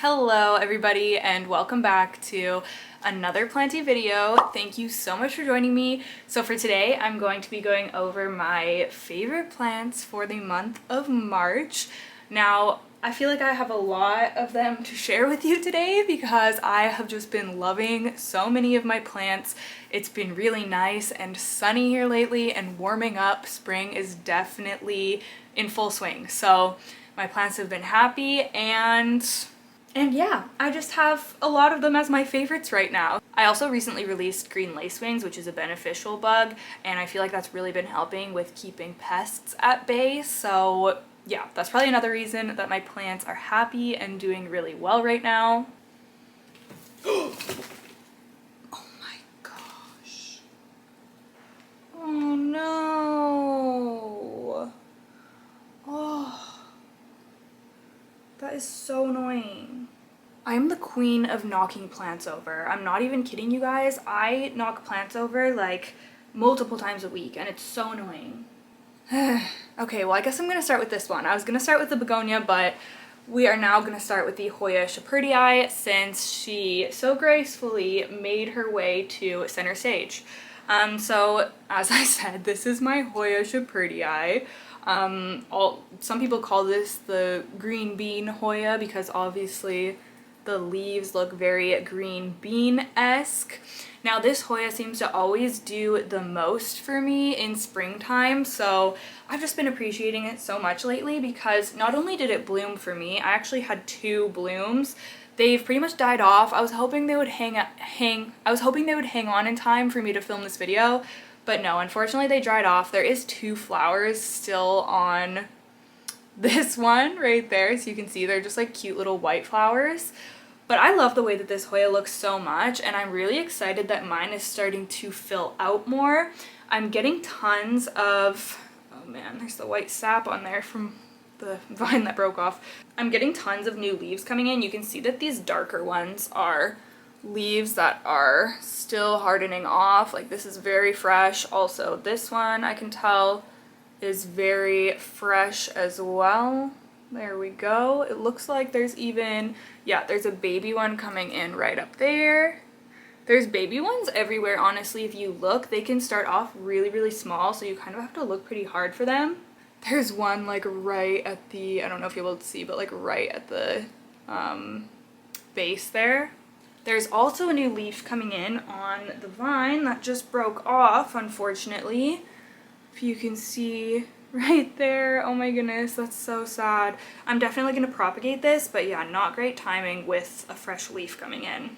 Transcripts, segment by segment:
Hello everybody and welcome back to another Planty video. Thank you so much for joining me. So for today I'm going to be going over my favorite plants for the month of March. Now I feel like I have a lot of them to share with you today because I have just been loving so many of my plants. It's been really nice and sunny here lately and warming up. Spring is definitely in full swing. So my plants have been happy and yeah, I just have a lot of them as my favorites right now. I also recently released green lacewings, which is a beneficial bug, and I feel like that's really been helping with keeping pests at bay. So yeah, that's probably another reason that my plants are happy and doing really well right now. Oh my gosh. Oh no. Oh. That is so annoying. I'm the queen of knocking plants over. I'm not even kidding you guys. I knock plants over like multiple times a week and it's so annoying. Okay, well I guess I'm gonna start with this one. I was gonna start with the Begonia, but we are now gonna start with the Hoya shepherdii since she so gracefully made her way to center stage. So as I said, this is my Hoya shepherdii. Some people call this the green bean Hoya because obviously the leaves look very green bean-esque. Now this Hoya seems to always do the most for me in springtime, so I've just been appreciating it so much lately because not only did it bloom for me, I actually had 2 blooms. They've pretty much died off. I was hoping they would hang on in time for me to film this video. But no, unfortunately they dried off. There is 2 flowers still on this one right there. So you can see they're just like cute little white flowers. But I love the way that this Hoya looks so much and I'm really excited that mine is starting to fill out more. I'm getting tons of, oh man, there's the white sap on there from the vine that broke off. I'm getting tons of new leaves coming in. You can see that these darker ones are leaves that are still hardening off. Like this is very fresh. Also this one I can tell is very fresh as well. There we go. It looks like there's even, yeah, there's a baby one coming in right up there. There's baby ones everywhere, honestly. If you look, they can start off really small, so you kind of have to look pretty hard for them. There's one like right at the, I don't know if you'll be able to see, but like right at the base there. There's also a new leaf coming in on the vine that just broke off, unfortunately. If you can see right there. Oh my goodness, that's so sad. I'm definitely going to propagate this, but yeah, not great timing with a fresh leaf coming in.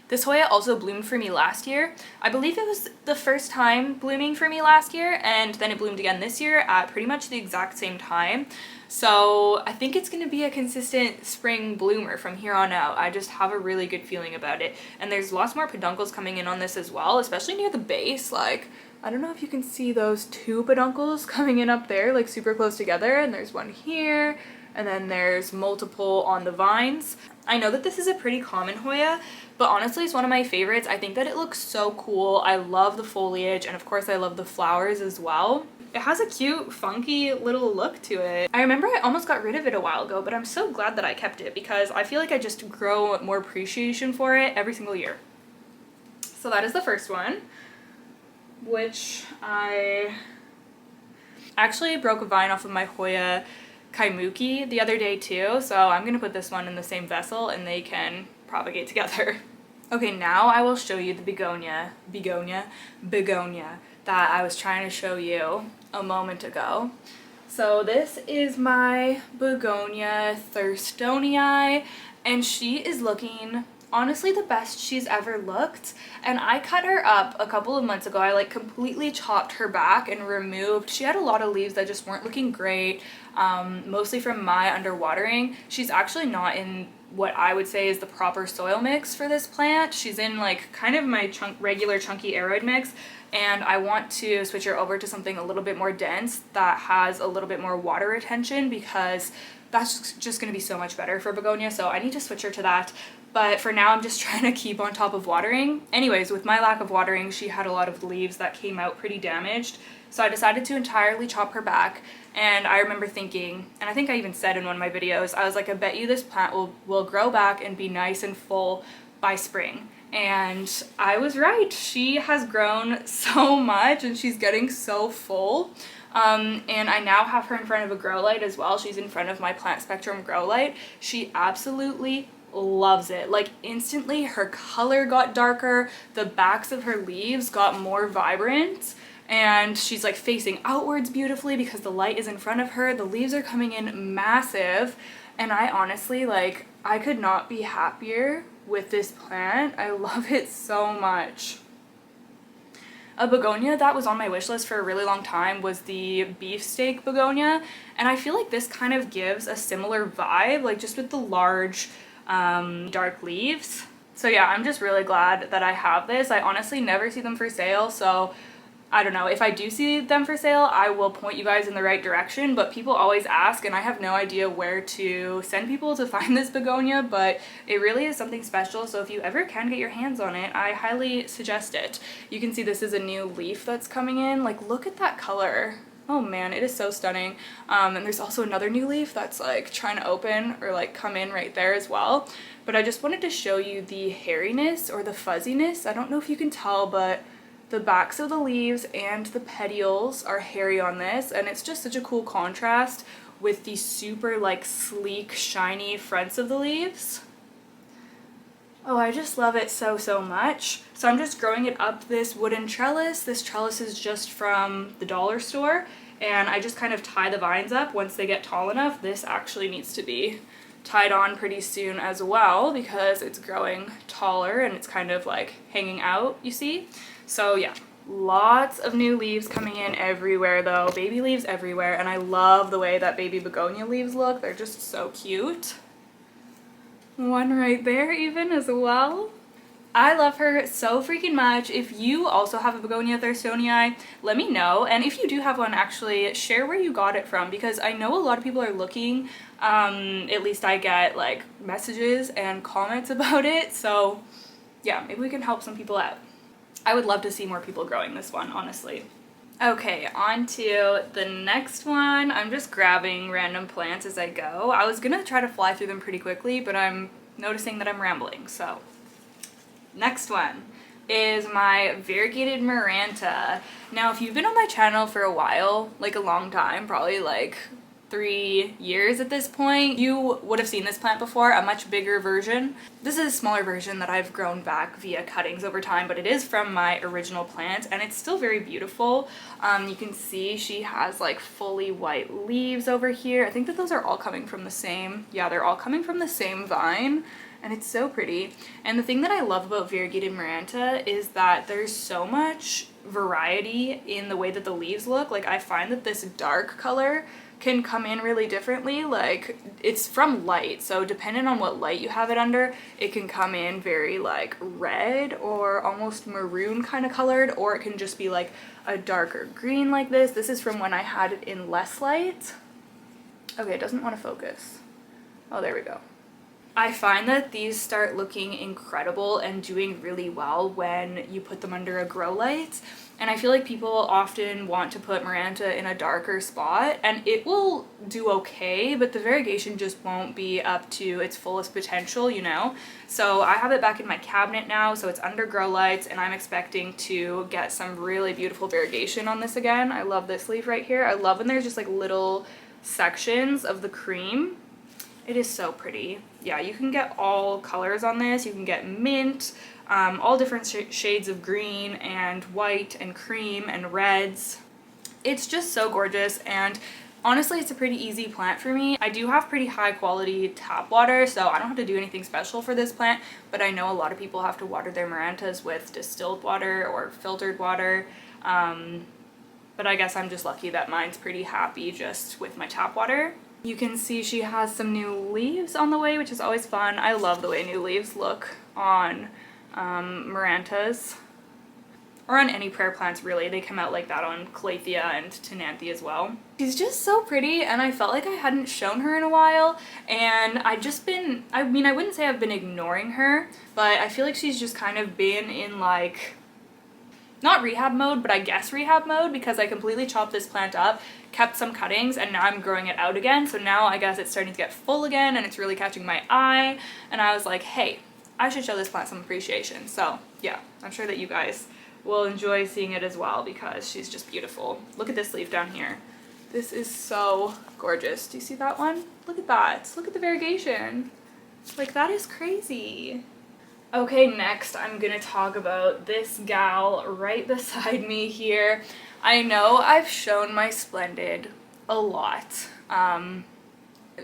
This Hoya also bloomed for me last year. I believe it was the first time blooming for me last year, and then it bloomed again this year at pretty much the exact same time. So I think it's going to be a consistent spring bloomer from here on out. I just have a really good feeling about it. And there's lots more peduncles coming in on this as well, especially near the base. Like, I don't know if you can see those 2 peduncles coming in up there, like super close together. And there's one here, and then there's multiple on the vines. I know that this is a pretty common Hoya, but honestly it's one of my favorites. I think that it looks so cool. I love the foliage, and of course I love the flowers as well. It has a cute, funky little look to it. I remember I almost got rid of it a while ago, but I'm so glad that I kept it because I feel like I just grow more appreciation for it every single year. So that is the first one, which I actually broke a vine off of my Hoya Kaimuki the other day too, so I'm gonna put this one in the same vessel and they can propagate together. Okay, now I will show you the Begonia that I was trying to show you a moment ago. So this is my Begonia thurstonii, and she is looking honestly the best she's ever looked. And I cut her up a couple of months ago. I like completely chopped her back and removed, she had a lot of leaves that just weren't looking great, mostly from my underwatering. She's actually not in what I would say is the proper soil mix for this plant. She's in like kind of my regular chunky aroid mix, and I want to switch her over to something a little bit more dense that has a little bit more water retention because that's just going to be so much better for Begonia, so I need to switch her to that. But for now, I'm just trying to keep on top of watering. Anyways, with my lack of watering, she had a lot of leaves that came out pretty damaged, so I decided to entirely chop her back. And I remember thinking, and I think I even said in one of my videos, I was like, I bet you this plant will grow back and be nice and full by spring. And I was right. She has grown so much and she's getting so full. And I now have her in front of a grow light as well. She's in front of my Plant Spectrum grow light. She absolutely loves it. Like instantly her color got darker, the backs of her leaves got more vibrant, and she's like facing outwards beautifully because the light is in front of her. The leaves are coming in massive, and I honestly, like, I could not be happier with this plant. I love it so much. A begonia that was on my wish list for a really long time was the beefsteak begonia, and I feel like this kind of gives a similar vibe, like just with the large dark leaves. So yeah, I'm just really glad that I have this. I honestly never see them for sale, so I don't know, if I do see them for sale, I will point you guys in the right direction, but people always ask and I have no idea where to send people to find this begonia, but it really is something special, so if you ever can get your hands on it, I highly suggest it. You can see this is a new leaf that's coming in. Like, look at that color. Oh man, it is so stunning. And there's also another new leaf that's like trying to open or like come in right there as well. But I just wanted to show you the hairiness or the fuzziness. I don't know if you can tell, but the backs of the leaves and the petioles are hairy on this, and it's just such a cool contrast with the super like sleek, shiny fronts of the leaves. Oh, I just love it so, so much. So I'm just growing it up this wooden trellis. This trellis is just from the dollar store, and I just kind of tie the vines up once they get tall enough. This actually needs to be tied on pretty soon as well because it's growing taller and it's kind of like hanging out, you see? So yeah, lots of new leaves coming in everywhere though, baby leaves everywhere, and I love the way that baby begonia leaves look. They're just so cute. One right there even as well. I love her so freaking much. If you also have a Begonia thurstonii, let me know, and if you do have one, actually share where you got it from, because I know a lot of people are looking. At least I get like messages and comments about it, so yeah, maybe we can help some people out. I would love to see more people growing this one, honestly. Okay, on to the next one. I'm just grabbing random plants as I go. I was gonna try to fly through them pretty quickly, but I'm noticing that I'm rambling, so. Next one is my variegated Maranta. Now, if you've been on my channel for a while, like a long time, probably like 3 years at this point, you would have seen this plant before, a much bigger version. This is a smaller version that I've grown back via cuttings over time, but it is from my original plant and it's still very beautiful. You can see she has like fully white leaves over here. I think that those are all coming from the same, yeah, they're all coming from the same vine. And it's so pretty. And the thing that I love about variegated Maranta is that there's so much variety in the way that the leaves look. Like, I find that this dark color can come in really differently. Like, it's from light, so depending on what light you have it under, it can come in very like red or almost maroon kind of colored, or it can just be like a darker green like this. This is from when I had it in less light. Okay, it doesn't want to focus. Oh, there we go. I find that these start looking incredible and doing really well when you put them under a grow light. And I feel like people often want to put Maranta in a darker spot, and it will do okay, but the variegation just won't be up to its fullest potential, you know? So I have it back in my cabinet now, so it's under grow lights, and I'm expecting to get some really beautiful variegation on this again. I love this leaf right here. I love when there's just like little sections of the cream. It is so pretty. Yeah, you can get all colors on this. You can get mint, all different shades of green and white and cream and reds. It's just so gorgeous, and honestly, it's a pretty easy plant for me. I do have pretty high quality tap water, so I don't have to do anything special for this plant, but I know a lot of people have to water their Marantas with distilled water or filtered water. But I guess I'm just lucky that mine's pretty happy just with my tap water. You can see she has some new leaves on the way, which is always fun. I love the way new leaves look on Marantas. or on any prayer plants really. They come out like that on Calathea and Tenanthe as well. She's just so pretty, and I felt like I hadn't shown her in a while, and I wouldn't say I've been ignoring her, but I feel like she's just kind of been in like, not rehab mode, but I guess rehab mode, because I completely chopped this plant up, kept some cuttings, and now I'm growing it out again. So now I guess it's starting to get full again and it's really catching my eye, and I was like, hey, I should show this plant some appreciation. So yeah, I'm sure that you guys will enjoy seeing it as well because she's just beautiful. Look at this leaf down here. This is so gorgeous. Do you see that one? Look at that. Look at the variegation. Like, that is crazy. Okay, next I'm gonna talk about this gal right beside me here. I know I've shown my Splendid a lot,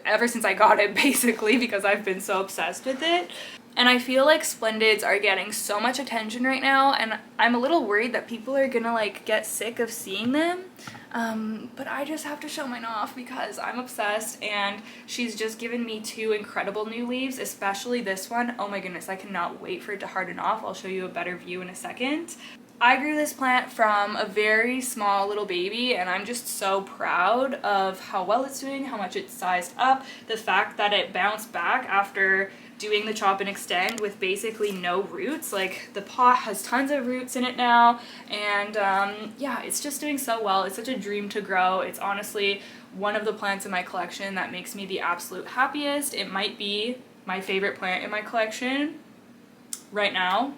ever since I got it basically, because I've been so obsessed with it. And I feel like Splendids are getting so much attention right now, and I'm a little worried that people are gonna like get sick of seeing them. But I just have to show mine off because I'm obsessed, and she's just given me 2 incredible new leaves, especially this one. Oh my goodness, I cannot wait for it to harden off. I'll show you a better view in a second. I grew this plant from a very small little baby, and I'm just so proud of how well it's doing, how much it's sized up, the fact that it bounced back after doing the chop and extend with basically no roots. Like, the pot has tons of roots in it now, and yeah, it's just doing so well. It's such a dream to grow. It's honestly one of the plants in my collection that makes me the absolute happiest. It might be my favorite plant in my collection right now.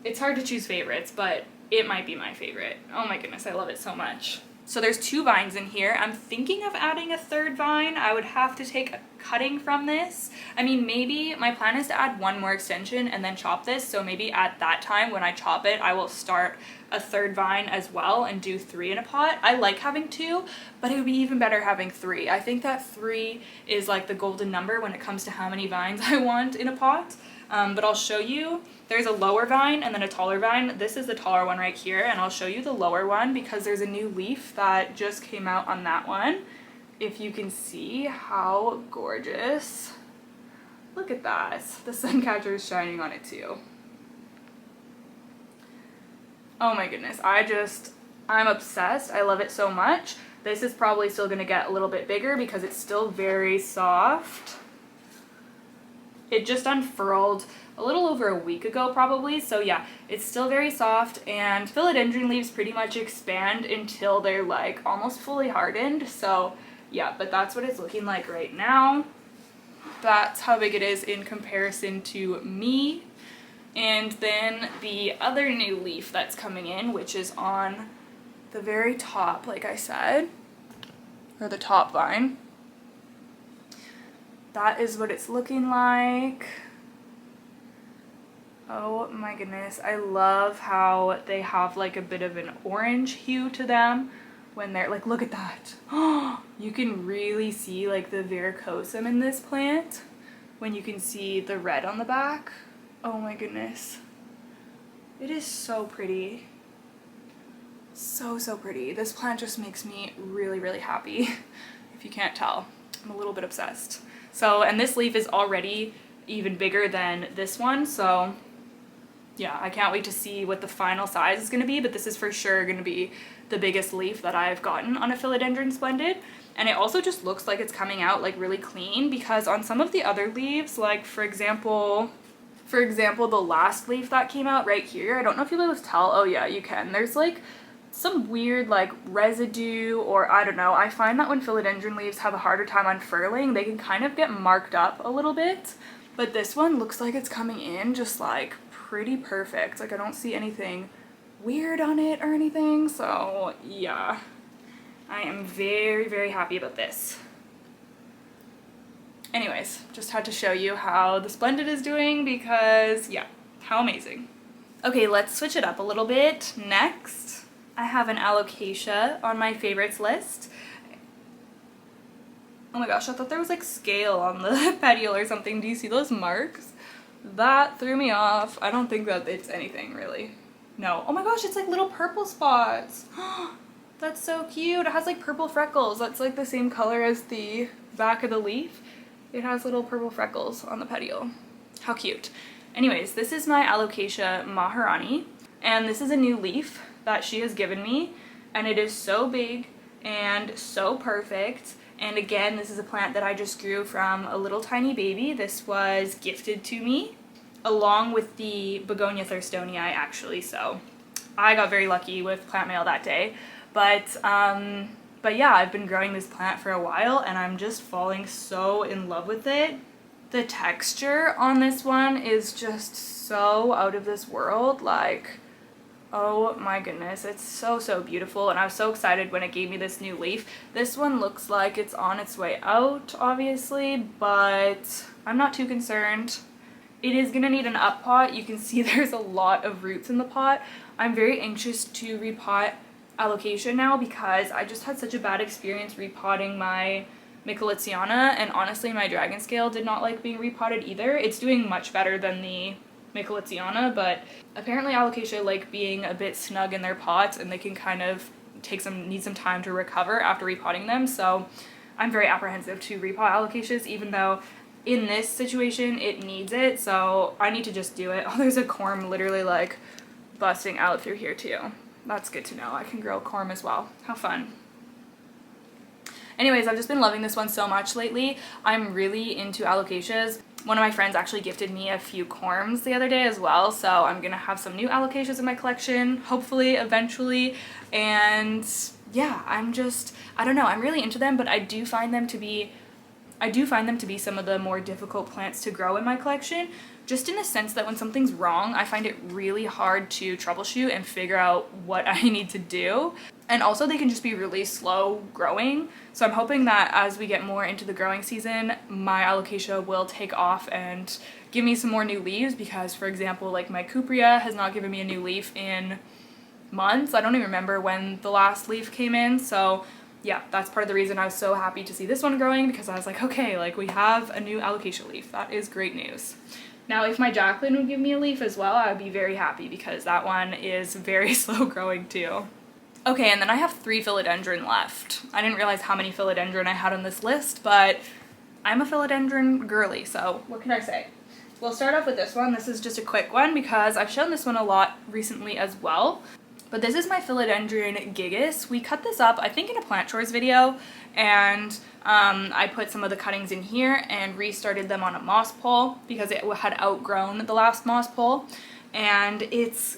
It's hard to choose favorites, but it might be my favorite. Oh my goodness, I love it so much. So there's 2 vines in here. I'm thinking of adding a 3rd vine. I would have to take a cutting from this. I mean, maybe my plan is to add 1 more extension and then chop this, so maybe at that time when I chop it, I will start a 3rd vine as well and do 3 in a pot. I like having 2, but it would be even better having 3. I think that 3 is like the golden number when it comes to how many vines I want in a pot. But I'll show you. There's a lower vine and then a taller vine. This is the taller one right here, and I'll show you the lower one because there's a new leaf that just came out on that one. If you can see how gorgeous. Look at that. The sun catcher is shining on it too. Oh my goodness. I'm obsessed. I love it so much. This is probably still going to get a little bit bigger because it's still very soft. It just unfurled a little over a week ago probably, so yeah, it's still very soft, and philodendron leaves pretty much expand until they're like almost fully hardened, so yeah, but that's what it's looking like right now. That's how big it is in comparison to me. And then the other new leaf that's coming in, which is on the very top, like I said, or the top vine. That is what it's looking like. Oh my goodness, I love how they have like a bit of an orange hue to them when they're like, look at that. Oh, you can really see like the varicosum in this plant when you can see the red on the back. Oh my goodness. It is so pretty. So, so pretty. This plant just makes me really, really happy. If you can't tell, I'm a little bit obsessed. So, and this leaf is already even bigger than this one, so yeah, I can't wait to see what the final size is going to be, but this is for sure going to be the biggest leaf that I've gotten on a Philodendron Splendid. And it also just looks like it's coming out like really clean, because on some of the other leaves, like for example, the last leaf that came out right here, I don't know if you'll be able to tell. Oh yeah, you can. There's like some weird like residue, or I don't know. I find that when philodendron leaves have a harder time unfurling, they can kind of get marked up a little bit. But this one looks like it's coming in just like pretty perfect. Like I don't see anything weird on it or anything. So yeah, I am very, very happy about this. Anyways, just had to show you how the Splendid is doing because yeah, how amazing. Okay, let's switch it up a little bit. Next, I have an Alocasia on my favorites list. Oh my gosh, I thought there was like scale on the petiole or something. Do you see those marks? That threw me off. I don't think that it's anything really. No. Oh my gosh, it's like little purple spots. That's so cute. It has like purple freckles. That's like the same color as the back of the leaf. It has little purple freckles on the petiole. How cute. Anyways, this is my Alocasia maharani. And this is a new leaf that she has given me, and it is so big and so perfect. And again, this is a plant that I just grew from a little tiny baby. This was gifted to me along with the Begonia thurstonii actually, so I got very lucky with plant mail that day. But yeah, I've been growing this plant for a while and I'm just falling so in love with it. The texture on this one is just so out of this world, like, oh my goodness, it's so beautiful, and I was so excited when it gave me this new leaf. This one looks like it's on its way out, obviously, but I'm not too concerned. It is gonna need an up pot. You can see there's a lot of roots in the pot. I'm very anxious to repot Alocasia now because I just had such a bad experience repotting my Mycolitsiana, and honestly my dragon scale did not like being repotted either. It's doing much better than the Mycolitsiana, but apparently Alocasia like being a bit snug in their pots, and they can kind of need some time to recover after repotting them. So I'm very apprehensive to repot Alocasias, even though in this situation it needs it, so I need to just do it. Oh, there's a corm literally like busting out through here too. That's good to know. I can grow corm as well. How fun. Anyways, I've just been loving this one so much lately. I'm really into Alocasias. One of my friends actually gifted me a few corms the other day as well, so I'm gonna have some new Alocasias in my collection, hopefully, eventually. And yeah, I don't know, I'm really into them, but I do find them to be some of the more difficult plants to grow in my collection, just in the sense that when something's wrong, I find it really hard to troubleshoot and figure out what I need to do. And also they can just be really slow growing. So I'm hoping that as we get more into the growing season, my Alocasia will take off and give me some more new leaves, because for example, like my Cupria has not given me a new leaf in months. I don't even remember when the last leaf came in, so yeah, that's part of the reason I was so happy to see this one growing, because I was like, okay, like we have a new Alocasia leaf. That is great news. Now, if my Jacqueline would give me a leaf as well, I would be very happy, because that one is very slow growing too. Okay, and then I have 3 philodendron left. I didn't realize how many philodendron I had on this list, but I'm a philodendron girly, so what can I say? We'll start off with this one. This is just a quick one because I've shown this one a lot recently as well. But this is my Philodendron gigas. We cut this up, I think, in a plant chores video, and I put some of the cuttings in here and restarted them on a moss pole because it had outgrown the last moss pole, and it's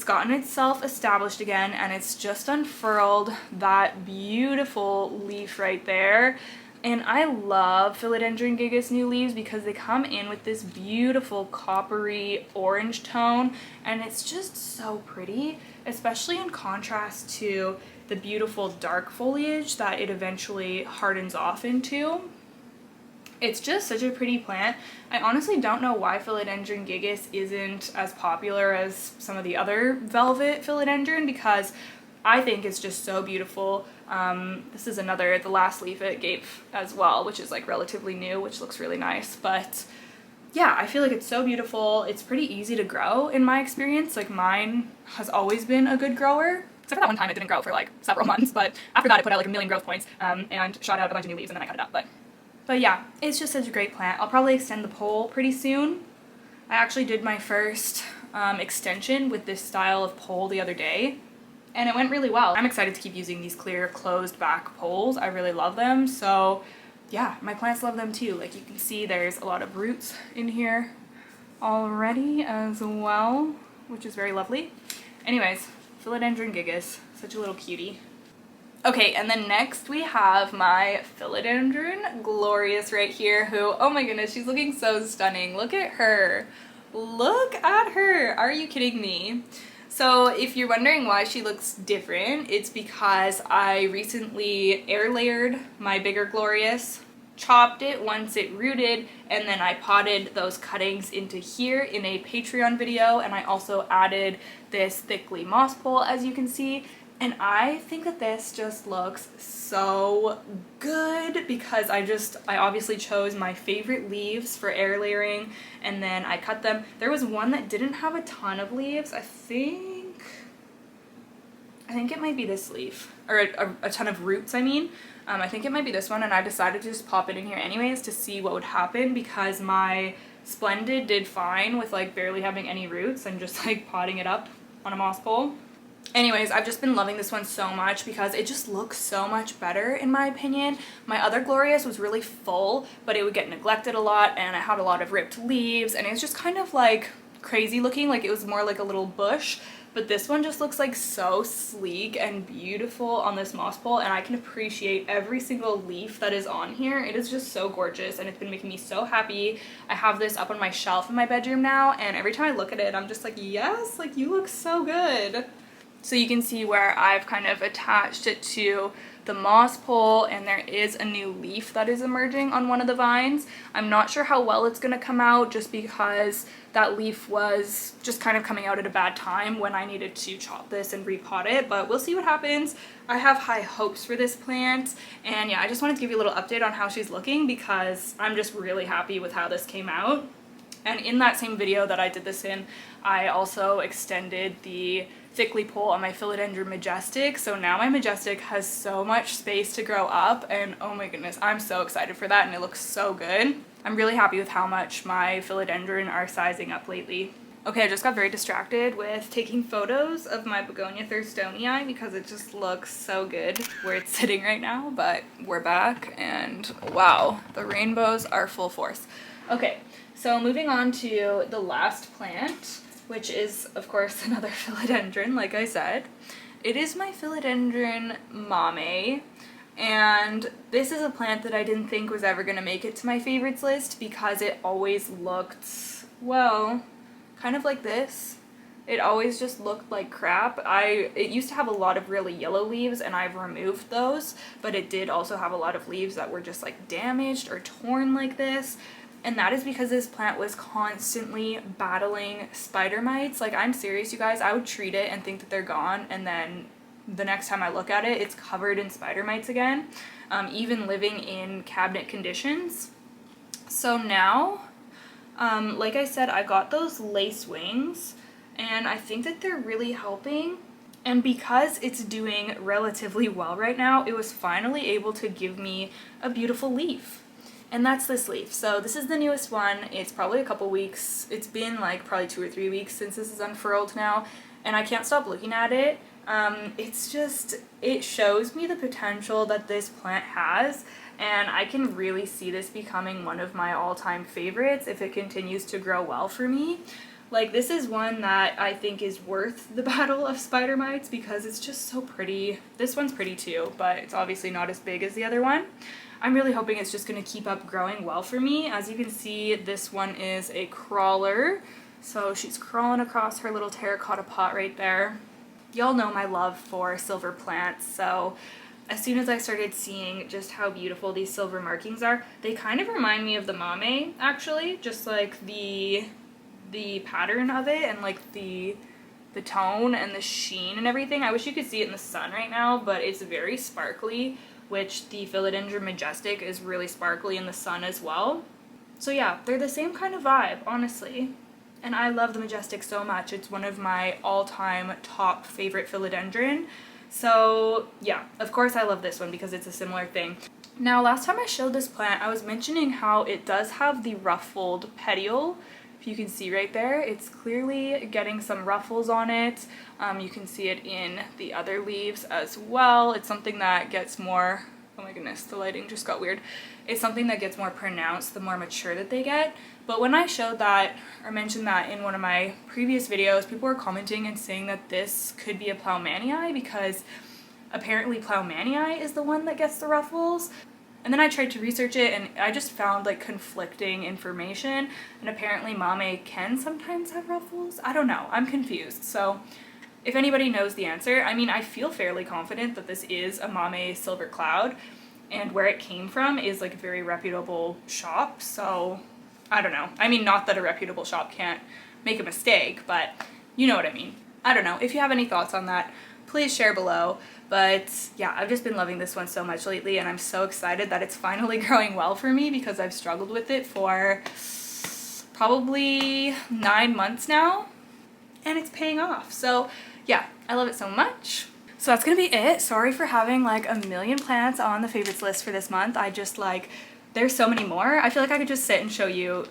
gotten itself established again, and it's just unfurled that beautiful leaf right there. And I love Philodendron gigas new leaves because they come in with this beautiful coppery orange tone, and it's just so pretty, especially in contrast to the beautiful dark foliage that it eventually hardens off into. It's just such a pretty plant. I honestly don't know why Philodendron gigas isn't as popular as some of the other velvet philodendron, because I think it's just so beautiful. This is the last leaf it gave as well, which is like relatively new, which looks really nice. But yeah, I feel like it's so beautiful. It's pretty easy to grow in my experience. Like mine has always been a good grower, except for that one time it didn't grow for like several months. But after that, it put out like 1 million growth points and shot out a bunch of new leaves, and then I cut it up. But yeah, it's just such a great plant. I'll probably extend the pole pretty soon. I actually did my first extension with this style of pole the other day, and it went really well. I'm excited to keep using these clear closed back poles. I really love them. So yeah, my plants love them too. Like you can see there's a lot of roots in here already as well, which is very lovely. Anyways, Philodendron gigas, such a little cutie. Okay, and then next we have my Philodendron glorious right here, who, oh my goodness, she's looking so stunning. Look at her. Look at her. Are you kidding me? So if you're wondering why she looks different, it's because I recently air layered my bigger glorious, chopped it once it rooted, and then I potted those cuttings into here in a Patreon video, and I also added this thickly moss pole, as you can see. And I think that this just looks so good because I obviously chose my favorite leaves for air layering, and then I cut them. There was one that didn't have a ton of leaves. I think it might be this leaf, or a ton of roots, I mean. I think it might be this one, and I decided to just pop it in here anyways to see what would happen, because my Splendid did fine with like barely having any roots and just like potting it up on a moss pole. Anyways, I've just been loving this one so much because it just looks so much better in my opinion. My other Glorious was really full, but it would get neglected a lot and it had a lot of ripped leaves and it was just kind of like crazy looking, like it was more like a little bush. But this one just looks like so sleek and beautiful on this moss pole, and I can appreciate every single leaf that is on here. It is just so gorgeous and it's been making me so happy. I have this up on my shelf in my bedroom now, and every time I look at it I'm just like, yes, like you look so good. So you can see where I've kind of attached it to the moss pole, and there is a new leaf that is emerging on one of the vines. I'm not sure how well it's gonna come out just because that leaf was just kind of coming out at a bad time when I needed to chop this and repot it, but we'll see what happens. I have high hopes for this plant, and yeah, I just wanted to give you a little update on how she's looking because I'm just really happy with how this came out. And in that same video that I did this in, I also extended the thickly pole on my Philodendron Majestic, so now my Majestic has so much space to grow up, and oh my goodness, I'm so excited for that and it looks so good. I'm really happy with how much my Philodendron are sizing up lately. Okay, I just got very distracted with taking photos of my Begonia thurstonii because it just looks so good where it's sitting right now, but we're back and wow, the rainbows are full force. Okay, so moving on to the last plant, which is, of course, another philodendron, like I said. It is my philodendron mamei, and this is a plant that I didn't think was ever going to make it to my favorites list because it always looked, well, kind of like this. It always just looked like crap. It used to have a lot of really yellow leaves, and I've removed those, but it did also have a lot of leaves that were just like damaged or torn like this. And that is because this plant was constantly battling spider mites. Like, I'm serious, you guys. I would treat it and think that they're gone, and then the next time I look at it, it's covered in spider mites again, even living in cabinet conditions. So now, like I said, I got those lace wings, and I think that they're really helping. And because it's doing relatively well right now, it was finally able to give me a beautiful leaf. And that's this leaf. So this is the newest one. It's probably a couple weeks. It's been like probably 2 or 3 weeks since this is unfurled now, and I can't stop looking at it. It shows me the potential that this plant has, and I can really see this becoming one of my all-time favorites if it continues to grow well for me. Like, this is one that I think is worth the battle of spider mites because it's just so pretty. This one's pretty too, but it's obviously not as big as the other one. I'm really hoping it's just going to keep up growing well for me. As you can see, this one is a crawler. So she's crawling across her little terracotta pot right there. Y'all know my love for silver plants, so as soon as I started seeing just how beautiful these silver markings are, they kind of remind me of the mamei, actually, just like the pattern of it and like the tone and the sheen and everything. I wish you could see it in the sun right now, but it's very sparkly, which the Philodendron Majestic is really sparkly in the sun as well. So yeah, they're the same kind of vibe, honestly. And I love the Majestic so much. It's one of my all-time top favorite philodendron. So yeah, of course I love this one because it's a similar thing. Now, last time I showed this plant, I was mentioning how it does have the ruffled petiole. If you can see right there, it's clearly getting some ruffles on it. You can see it in the other leaves as well. It's something that gets more, oh my goodness, the lighting just got weird. It's something that gets more pronounced the more mature that they get. But when I showed that, or mentioned that in one of my previous videos, people were commenting and saying that this could be a Plough-manii because apparently Plough-manii is the one that gets the ruffles. And then I tried to research it and I just found like conflicting information, and apparently mamei can sometimes have ruffles. I don't know, I'm confused. So if anybody knows the answer, I mean, I feel fairly confident that this is a mamei silver cloud, and where it came from is like a very reputable shop, so I don't know. I mean, not that a reputable shop can't make a mistake, but you know what I mean. I don't know. If you have any thoughts on that, please share below. But yeah, I've just been loving this one so much lately, and I'm so excited that it's finally growing well for me because I've struggled with it for probably 9 months now, and it's paying off. So yeah, I love it so much. So that's gonna be it. Sorry for having like a million plants on the favorites list for this month. I just like there's so many more. I feel like I could just sit and show you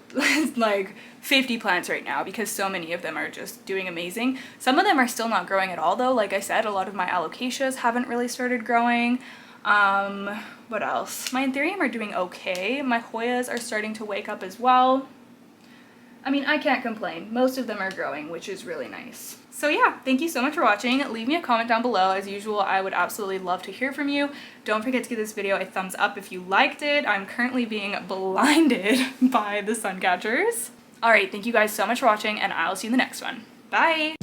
like 50 plants right now because so many of them are just doing amazing. Some of them are still not growing at all though. Like I said, a lot of my alocasias haven't really started growing. What else? My anthurium are doing okay. My Hoyas are starting to wake up as well. I mean, I can't complain. Most of them are growing, which is really nice. So yeah, thank you so much for watching. Leave me a comment down below. As usual, I would absolutely love to hear from you. Don't forget to give this video a thumbs up if you liked it. I'm currently being blinded by the sun catchers. All right, thank you guys so much for watching, and I'll see you in the next one. Bye!